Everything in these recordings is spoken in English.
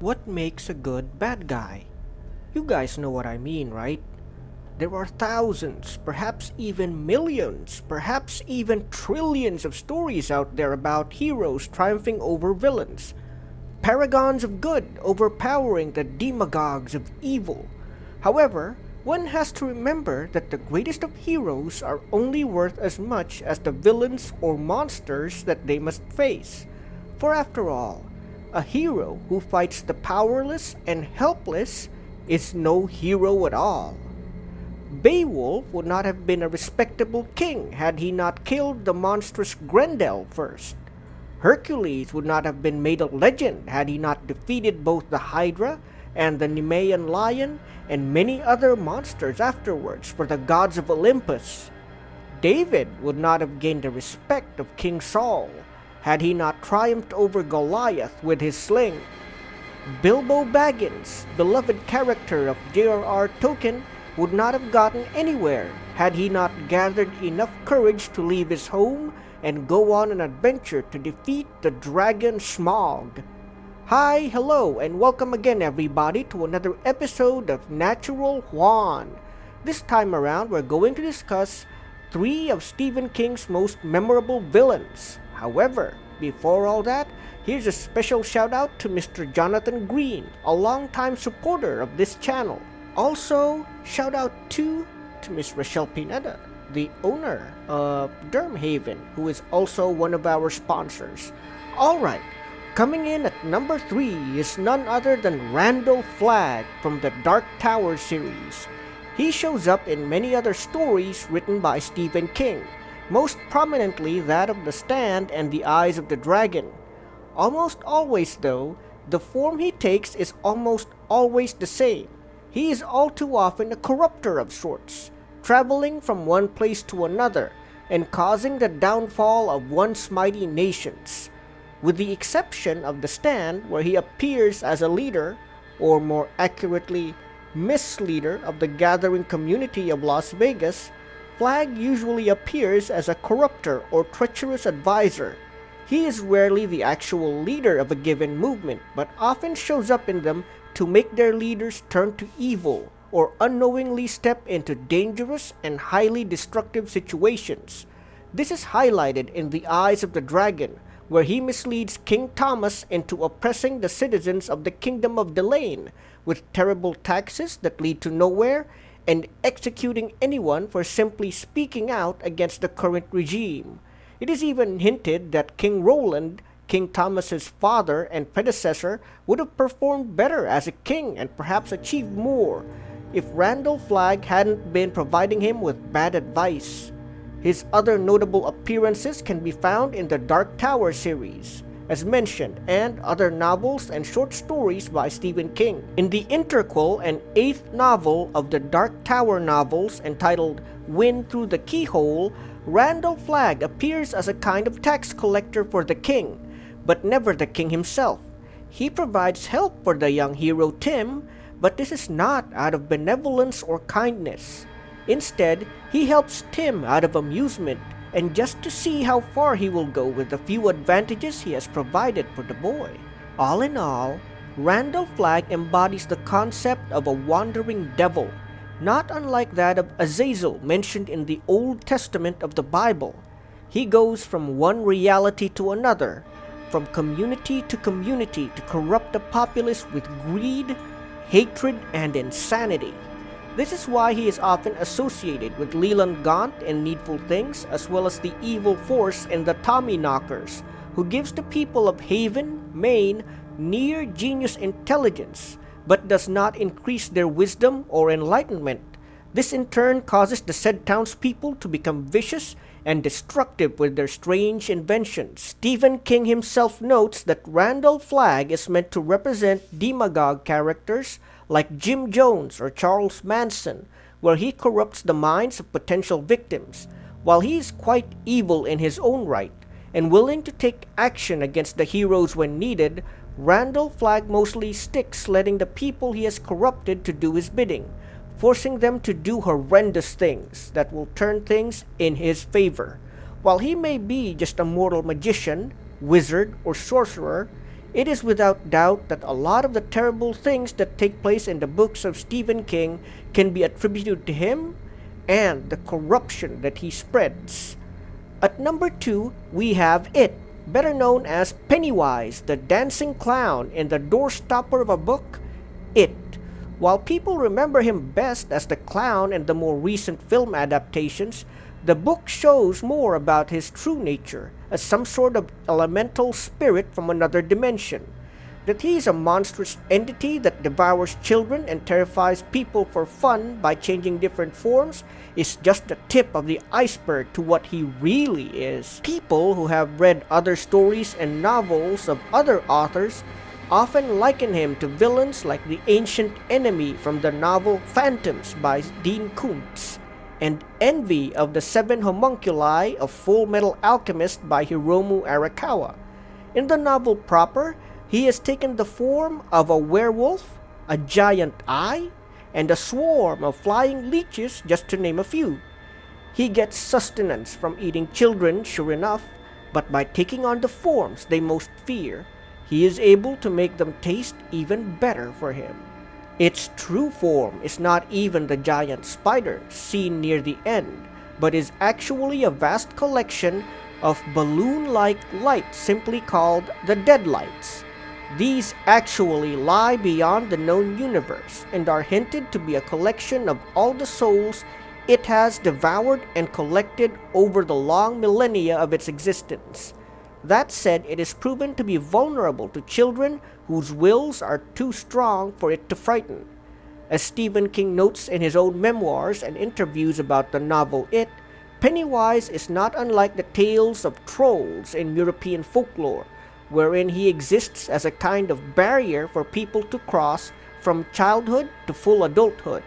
What makes a good bad guy? You guys know what I mean, right? There are thousands, perhaps even millions, perhaps even trillions of stories out there about heroes triumphing over villains, paragons of good overpowering the demagogues of evil. However, one has to remember that the greatest of heroes are only worth as much as the villains or monsters that they must face. For after all, a hero who fights the powerless and helpless is no hero at all. Beowulf would not have been a respectable king had he not killed the monstrous Grendel first. Hercules would not have been made a legend had he not defeated both the Hydra and the Nemean lion and many other monsters afterwards for the gods of Olympus. David would not have gained the respect of King Saul had he not triumphed over Goliath with his sling. Bilbo Baggins, beloved character of J.R.R. Tolkien, would not have gotten anywhere had he not gathered enough courage to leave his home and go on an adventure to defeat the dragon Smaug. Hi, hello, and welcome again everybody to another episode of Natural Juan. This time around we're going to discuss 3 of Stephen King's most memorable villains. However, before all that, here's a special shout out to Mr. Jonathan Green, a longtime supporter of this channel. Also, shout out to Miss Rochelle Pineda, the owner of Durmhaven, who is also one of our sponsors. Alright, coming in at number 3 is none other than Randall Flagg from the Dark Tower series. He shows up in many other stories written by Stephen King, most prominently that of The Stand and The Eyes of the Dragon. Almost always though, the form he takes is almost always the same. He is all too often a corrupter of sorts, traveling from one place to another and causing the downfall of once mighty nations. With the exception of The Stand, where he appears as a leader, or more accurately, misleader of the gathering community of Las Vegas, Flagg usually appears as a corrupter or treacherous advisor. He is rarely the actual leader of a given movement, but often shows up in them to make their leaders turn to evil or unknowingly step into dangerous and highly destructive situations. This is highlighted in The Eyes of the Dragon, where he misleads King Thomas into oppressing the citizens of the Kingdom of Delaine with terrible taxes that lead to nowhere, and executing anyone for simply speaking out against the current regime. It is even hinted that King Roland, King Thomas's father and predecessor, would have performed better as a king and perhaps achieved more if Randall Flagg hadn't been providing him with bad advice. His other notable appearances can be found in the Dark Tower series, as mentioned, and other novels and short stories by Stephen King. In the interquel and 8th novel of the Dark Tower novels, entitled Wind Through the Keyhole, Randall Flagg appears as a kind of tax collector for the king, but never the king himself. He provides help for the young hero Tim, but this is not out of benevolence or kindness. Instead, he helps Tim out of amusement and just to see how far he will go with the few advantages he has provided for the boy. All in all, Randall Flagg embodies the concept of a wandering devil, not unlike that of Azazel mentioned in the Old Testament of the Bible. He goes from one reality to another, from community to corrupt the populace with greed, hatred, and insanity. This is why he is often associated with Leland Gaunt in Needful Things, as well as the evil force in the Tommyknockers, who gives the people of Haven, Maine, near genius intelligence, but does not increase their wisdom or enlightenment. This in turn causes the said townspeople to become vicious and destructive with their strange inventions. Stephen King himself notes that Randall Flagg is meant to represent demagogue characters like Jim Jones or Charles Manson, where he corrupts the minds of potential victims, while he is quite evil in his own right and willing to take action against the heroes when needed. Randall Flagg mostly sticks letting the people he has corrupted to do his bidding, forcing them to do horrendous things that will turn things in his favor. While he may be just a mortal magician, wizard, or sorcerer, It is without doubt that a lot of the terrible things that take place in the books of Stephen King can be attributed to him and the corruption that he spreads. At number 2, we have It, better known as Pennywise, the dancing clown and the doorstopper of a book. It. While people remember him best as the clown in the more recent film adaptations, the book shows more about his true nature as some sort of elemental spirit from another dimension. That he is a monstrous entity that devours children and terrifies people for fun by changing different forms is just the tip of the iceberg to what he really is. People who have read other stories and novels of other authors often liken him to villains like the ancient enemy from the novel Phantoms by Dean Koontz, and envy of the 7 homunculi of Full Metal Alchemist by Hiromu Arakawa. In the novel proper, he has taken the form of a werewolf, a giant eye, and a swarm of flying leeches, just to name a few. He gets sustenance from eating children, sure enough, but by taking on the forms they most fear, he is able to make them taste even better for him. Its true form is not even the giant spider seen near the end, but is actually a vast collection of balloon-like lights simply called the Deadlights. These actually lie beyond the known universe and are hinted to be a collection of all the souls it has devoured and collected over the long millennia of its existence. That said, it is proven to be vulnerable to children whose wills are too strong for it to frighten. As Stephen King notes in his own memoirs and interviews about the novel It, Pennywise is not unlike the tales of trolls in European folklore, wherein he exists as a kind of barrier for people to cross from childhood to full adulthood.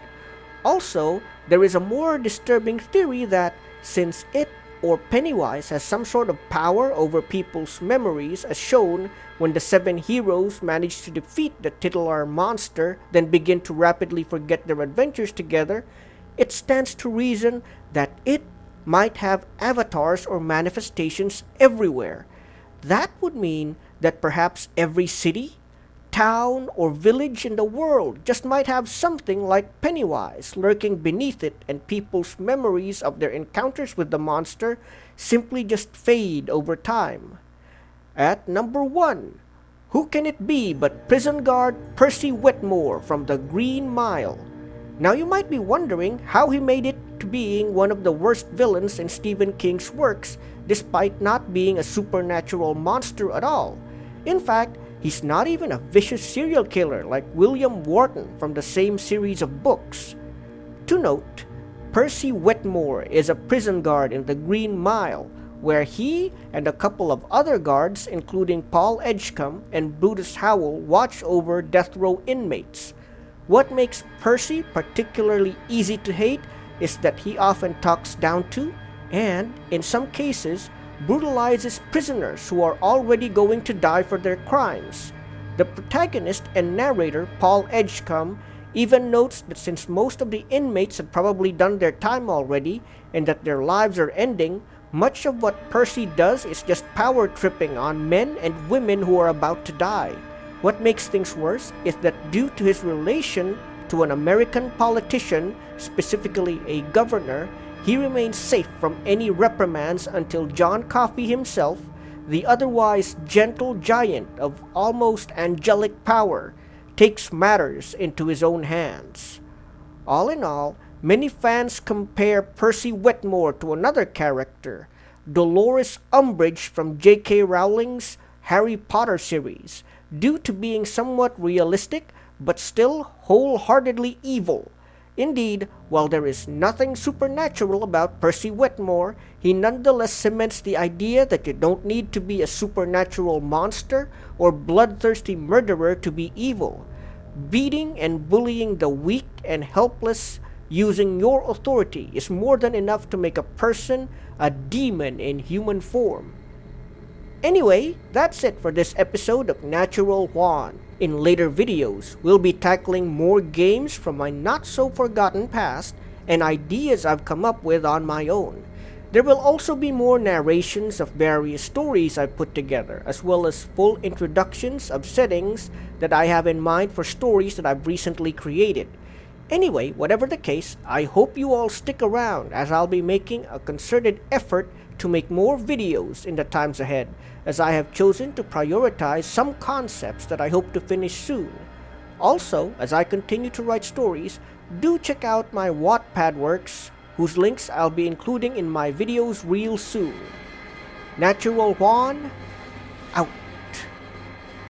Also, there is a more disturbing theory that since It or Pennywise has some sort of power over people's memories, as shown when the 7 heroes manage to defeat the titular monster, then begin to rapidly forget their adventures together, it stands to reason that It might have avatars or manifestations everywhere. That would mean that perhaps every city, town, or village in the world just might have something like Pennywise lurking beneath it, and people's memories of their encounters with the monster simply just fade over time. At number 1, who can it be but prison guard Percy Wetmore from the Green Mile? Now you might be wondering how he made it to being one of the worst villains in Stephen King's works, despite not being a supernatural monster at all. In fact, he's not even a vicious serial killer like William Wharton from the same series of books. To note, Percy Wetmore is a prison guard in the Green Mile, where he and a couple of other guards, including Paul Edgecombe and Brutus Howell, watch over death row inmates. What makes Percy particularly easy to hate is that he often talks down to, and, in some cases, brutalizes prisoners who are already going to die for their crimes. The protagonist and narrator, Paul Edgecombe, even notes that since most of the inmates had probably done their time already, and that their lives are ending, much of what Percy does is just power tripping on men and women who are about to die. What makes things worse is that due to his relation to an American politician, specifically a governor, he remains safe from any reprimands until John Coffey himself, the otherwise gentle giant of almost angelic power, takes matters into his own hands. All in all, many fans compare Percy Wetmore to another character, Dolores Umbridge from J.K. Rowling's Harry Potter series, due to being somewhat realistic but still wholeheartedly evil. Indeed, while there is nothing supernatural about Percy Wetmore, he nonetheless cements the idea that you don't need to be a supernatural monster or bloodthirsty murderer to be evil. Beating and bullying the weak and helpless using your authority is more than enough to make a person a demon in human form. Anyway, that's it for this episode of Natural Juan. In later videos, we'll be tackling more games from my not-so-forgotten past and ideas I've come up with on my own. There will also be more narrations of various stories I've put together, as well as full introductions of settings that I have in mind for stories that I've recently created. Anyway, whatever the case, I hope you all stick around, as I'll be making a concerted effort to make more videos in the times ahead, as I have chosen to prioritize some concepts that I hope to finish soon. Also, as I continue to write stories, do check out my Wattpad works, whose links I'll be including in my videos real soon. Natural Juan, out.